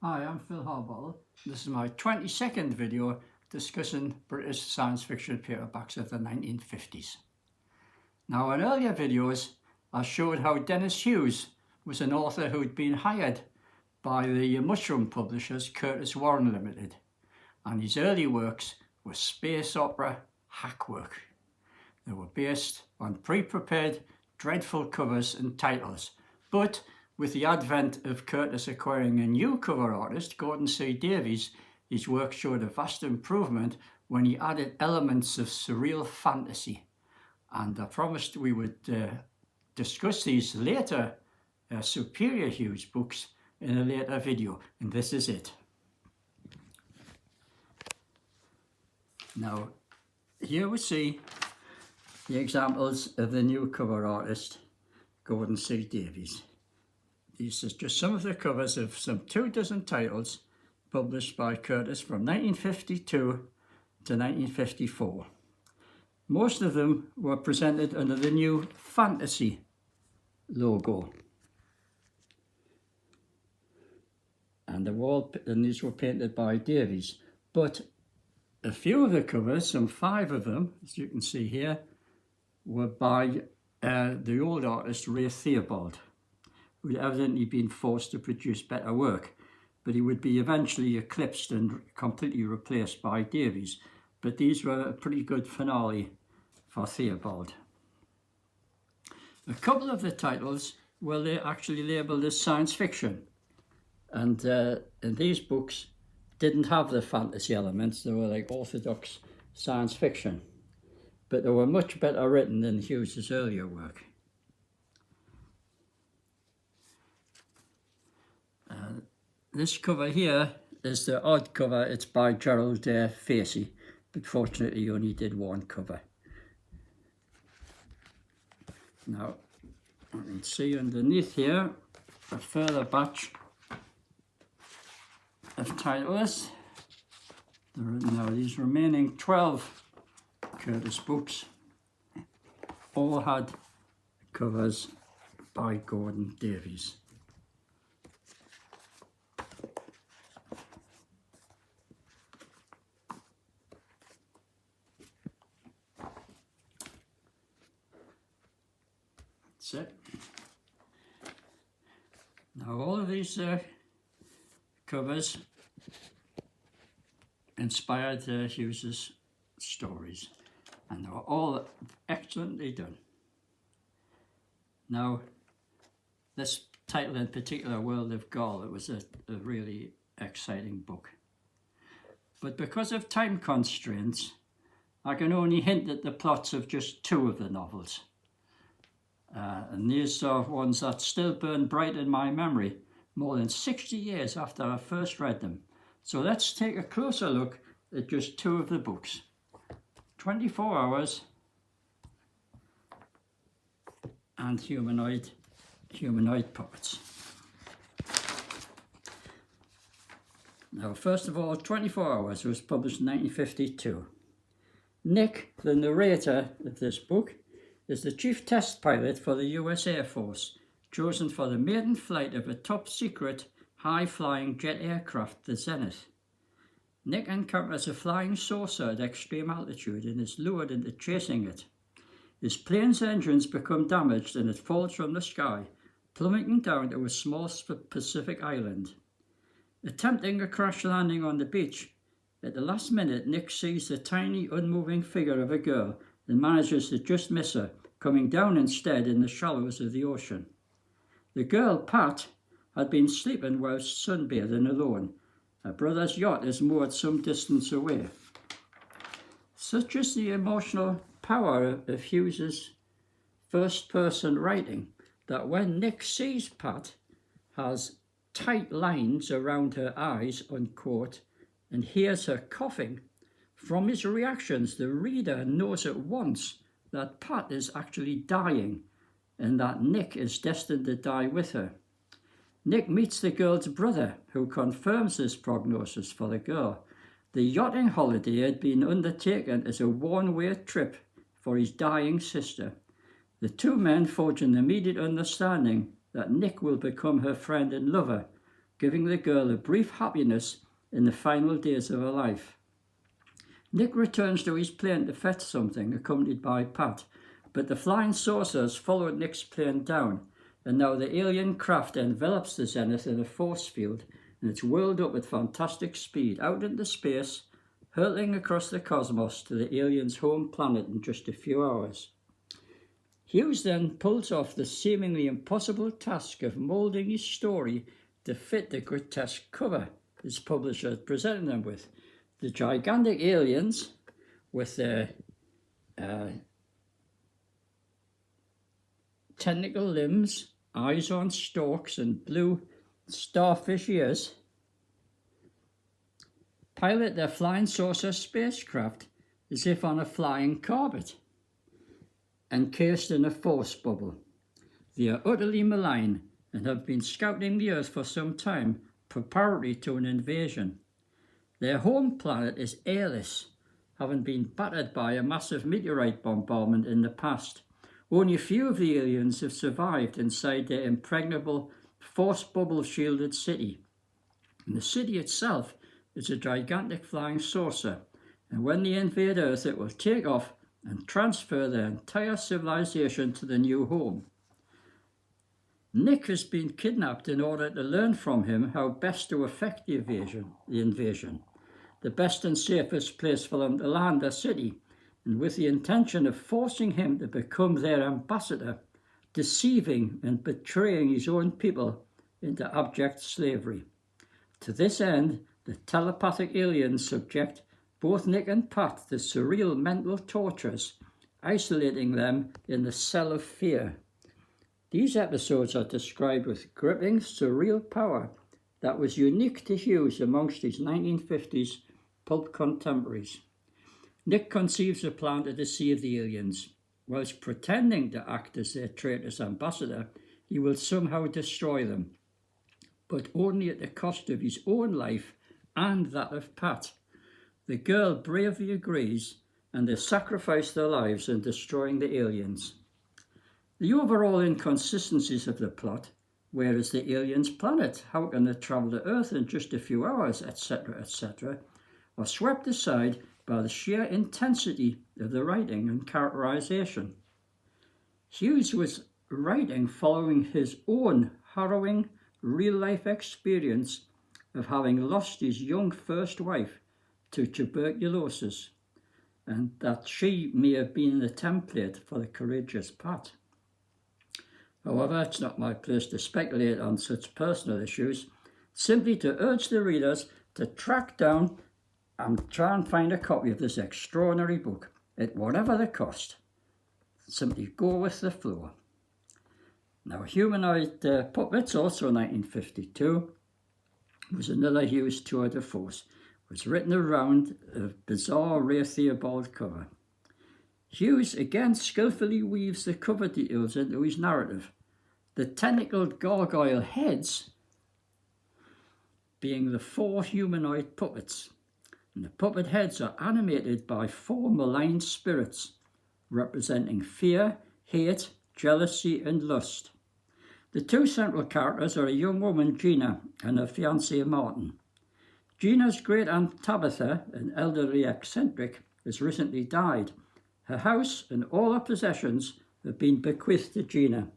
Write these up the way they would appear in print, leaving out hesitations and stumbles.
Hi, I'm Phil Harbottle. This is my 22nd video discussing British science fiction paperbacks of the 1950s. Now, in earlier videos, I showed how Denis Hughes was an author who'd been hired by the mushroom publishers Curtis Warren Limited, and his early works were space opera hackwork. They were based on pre-prepared, dreadful covers and titles, but with the advent of Curtis acquiring a new cover artist, Gordon C. Davies, his work showed a vast improvement when he added elements of surreal fantasy. And I promised we would discuss these later superior Hughes books in a later video, and this is it. Now, here we see the examples of the new cover artist, Gordon C. Davies. These are just some of the covers of some 24 titles published by Curtis from 1952 to 1954. Most of them were presented under the new Fantasy logo. And these were painted by Davies. But a few of the covers, some 5 of them, as you can see here, were by the old artist Ray Theobald, who had evidently been forced to produce better work, but he would be eventually eclipsed and completely replaced by Davies. But these were a pretty good finale for Theobald. A couple of the titles were actually labelled as science fiction, and these books didn't have the fantasy elements. They were like orthodox science fiction, but they were much better written than Hughes's earlier work. This cover here is the odd cover. It's by Gerald Facey, but fortunately he only did one cover. Now, you can see underneath here a further batch of titles. There are now these remaining 12 Curtis books all had covers by Gordon Davies. That's it. Now all of these covers inspired Hughes's stories, and they were all excellently done. Now, this title in particular, World of Gaul, it was a really exciting book. But because of time constraints, I can only hint at the plots of just 2 of the novels. And these are ones that still burn bright in my memory more than 60 years after I first read them. So let's take a closer look at just 2 of the books. 24 Hours and Humanoid Puppets. Now, first of all, 24 Hours was published in 1952. Nick, the narrator of this book, is the chief test pilot for the US Air Force, chosen for the maiden flight of a top-secret, high-flying jet aircraft, the Zenith. Nick encounters a flying saucer at extreme altitude and is lured into chasing it. His plane's engines become damaged and it falls from the sky, plummeting down to a small Pacific island. Attempting a crash landing on the beach, at the last minute Nick sees the tiny, unmoving figure of a girl and manages to just miss her, coming down instead in the shallows of the ocean. The girl, Pat, had been sleeping whilst sunbathing alone. Her brother's yacht is moored some distance away. Such is the emotional power of Hughes's first-person writing that when Nick sees Pat has tight lines around her eyes, unquote, and hears her coughing, from his reactions the reader knows at once that Pat is actually dying and that Nick is destined to die with her. Nick meets the girl's brother, who confirms this prognosis for the girl. The yachting holiday had been undertaken as a one-way trip for his dying sister. The 2 men forge an immediate understanding that Nick will become her friend and lover, giving the girl a brief happiness in the final days of her life. Nick returns to his plane to fetch something, accompanied by Pat, but the flying saucers followed Nick's plane down, and now the alien craft envelops the Zenith in a force field, and it's whirled up at fantastic speed out into space, hurtling across the cosmos to the alien's home planet in just a few hours. Hughes then pulls off the seemingly impossible task of moulding his story to fit the grotesque cover his publisher presented them with. The gigantic aliens with their tentacle limbs, eyes on stalks, and blue starfish ears pilot their flying saucer spacecraft as if on a flying carpet, encased in a force bubble. They are utterly malign and have been scouting the Earth for some time, preparatory to an invasion. Their home planet is airless, having been battered by a massive meteorite bombardment in the past. Only a few of the aliens have survived inside their impregnable, force bubble-shielded city. And the city itself is a gigantic flying saucer, and when they invade Earth, it will take off and transfer their entire civilization to the new home. Nick has been kidnapped in order to learn from him how best to effect the invasion, the best and safest place for them to land their city, and with the intention of forcing him to become their ambassador, deceiving and betraying his own people into abject slavery. To this end, the telepathic aliens subject both Nick and Pat to surreal mental tortures, isolating them in the cell of fear. These episodes are described with gripping, surreal power that was unique to Hughes amongst his 1950s pulp contemporaries. Nick conceives a plan to deceive the aliens. Whilst pretending to act as their traitorous ambassador, he will somehow destroy them, but only at the cost of his own life and that of Pat. The girl bravely agrees, and they sacrifice their lives in destroying the aliens. The overall inconsistencies of the plot, where is the aliens' planet, how can they travel to Earth in just a few hours, etc., are swept aside by the sheer intensity of the writing and characterization. Hughes was writing following his own harrowing real-life experience of having lost his young first wife to tuberculosis, and that she may have been the template for the courageous Pat. However, it's not my place to speculate on such personal issues, simply to urge the readers to track down and try and find a copy of this extraordinary book, at whatever the cost. Simply go with the flow. Now, Humanoid Puppets, also 1952, was another Hughes tour de force. It was written around a bizarre Ray Theobald cover. Hughes again skillfully weaves the cover details into his narrative, the tentacled gargoyle heads being the 4 humanoid puppets, and the puppet heads are animated by 4 malign spirits representing fear, hate, jealousy and lust. The 2 central characters are a young woman, Gina, and her fiancé, Martin. Gina's great aunt Tabitha, an elderly eccentric, has recently died. Her house and all her possessions have been bequeathed to Gina.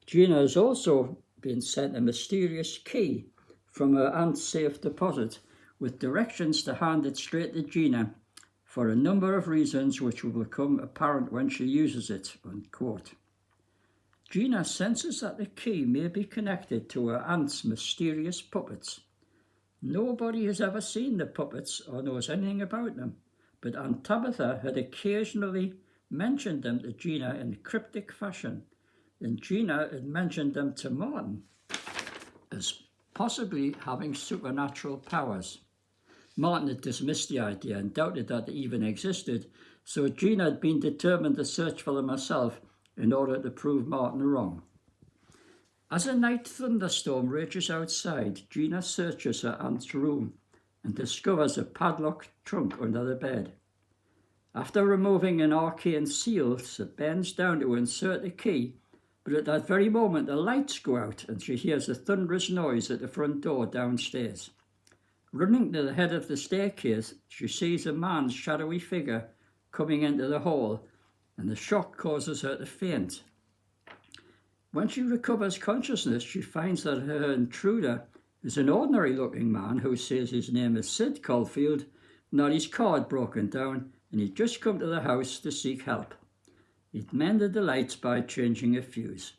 Gina has also been sent a mysterious key from her aunt's safe deposit, with directions to hand it straight to Gina for a number of reasons which will become apparent when she uses it, unquote. Gina senses that the key may be connected to her aunt's mysterious puppets. Nobody has ever seen the puppets or knows anything about them, but Aunt Tabitha had occasionally mentioned them to Gina in cryptic fashion, and Gina had mentioned them to Martin as possibly having supernatural powers. Martin had dismissed the idea and doubted that they even existed, so Gina had been determined to search for them herself in order to prove Martin wrong. As a night thunderstorm rages outside, Gina searches her aunt's room and discovers a padlocked trunk under the bed. After removing an arcane seal, she bends down to insert a key But at that very moment the lights go out and she hears a thunderous noise at the front door downstairs. Running to the head of the staircase, she sees a man's shadowy figure coming into the hall, and the shock causes her to faint. When she recovers consciousness, she finds that her intruder is an ordinary-looking man who says his name is Sid Caulfield, and that his car had broken down, and he'd just come to the house to seek help. He'd mended the lights by changing a fuse.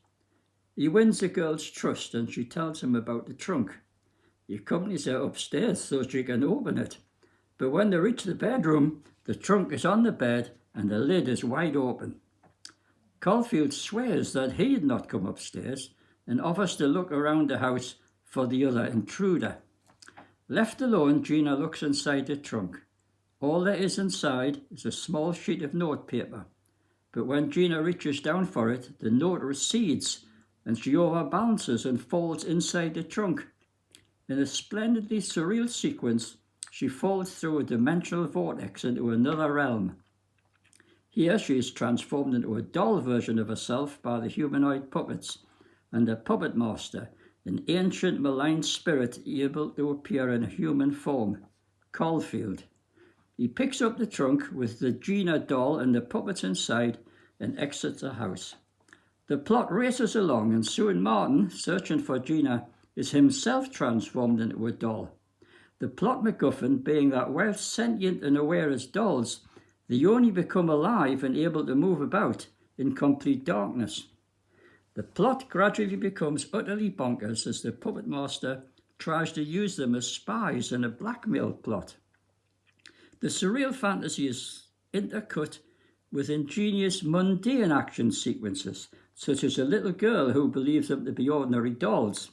He wins the girl's trust, and she tells him about the trunk. He accompanies her upstairs so she can open it. But when they reach the bedroom, the trunk is on the bed and the lid is wide open. Caulfield swears that he had not come upstairs and offers to look around the house for the other intruder. Left alone, Gina looks inside the trunk. All there is inside is a small sheet of notepaper. But when Gina reaches down for it, the note recedes and she overbalances and falls inside the trunk. In a splendidly surreal sequence, she falls through a dimensional vortex into another realm. Here she is transformed into a doll version of herself by the humanoid puppets, and the puppet master, an ancient malign spirit able to appear in a human form, Caulfield. He picks up the trunk with the Gina doll and the puppets inside and exits the house. The plot races along, and soon Martin, searching for Gina, is himself transformed into a doll. The plot MacGuffin being that while sentient and aware as dolls, they only become alive and able to move about in complete darkness. The plot gradually becomes utterly bonkers as the puppet master tries to use them as spies in a blackmail plot. The surreal fantasy is intercut with ingenious mundane action sequences, such as a little girl who believes them to be ordinary dolls,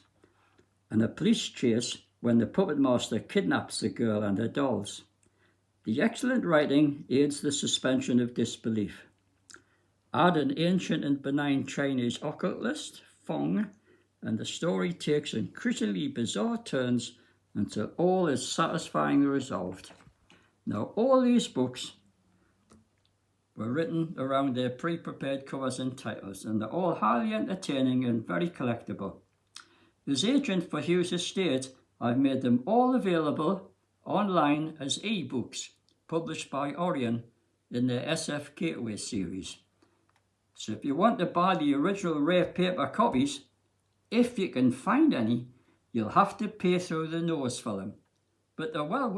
and a police chase when the puppet master kidnaps the girl and her dolls. The excellent writing aids the suspension of disbelief. Add an ancient and benign Chinese occultist, Feng, and the story takes increasingly bizarre turns until all is satisfyingly resolved. Now, all these books were written around their pre-prepared covers and titles, and they're all highly entertaining and very collectible. As agent for Hughes Estate, I've made them all available online as e-books, published by Orion in their SF Gateway series. So if you want to buy the original rare paper copies, if you can find any, you'll have to pay through the nose for them. But they're well worth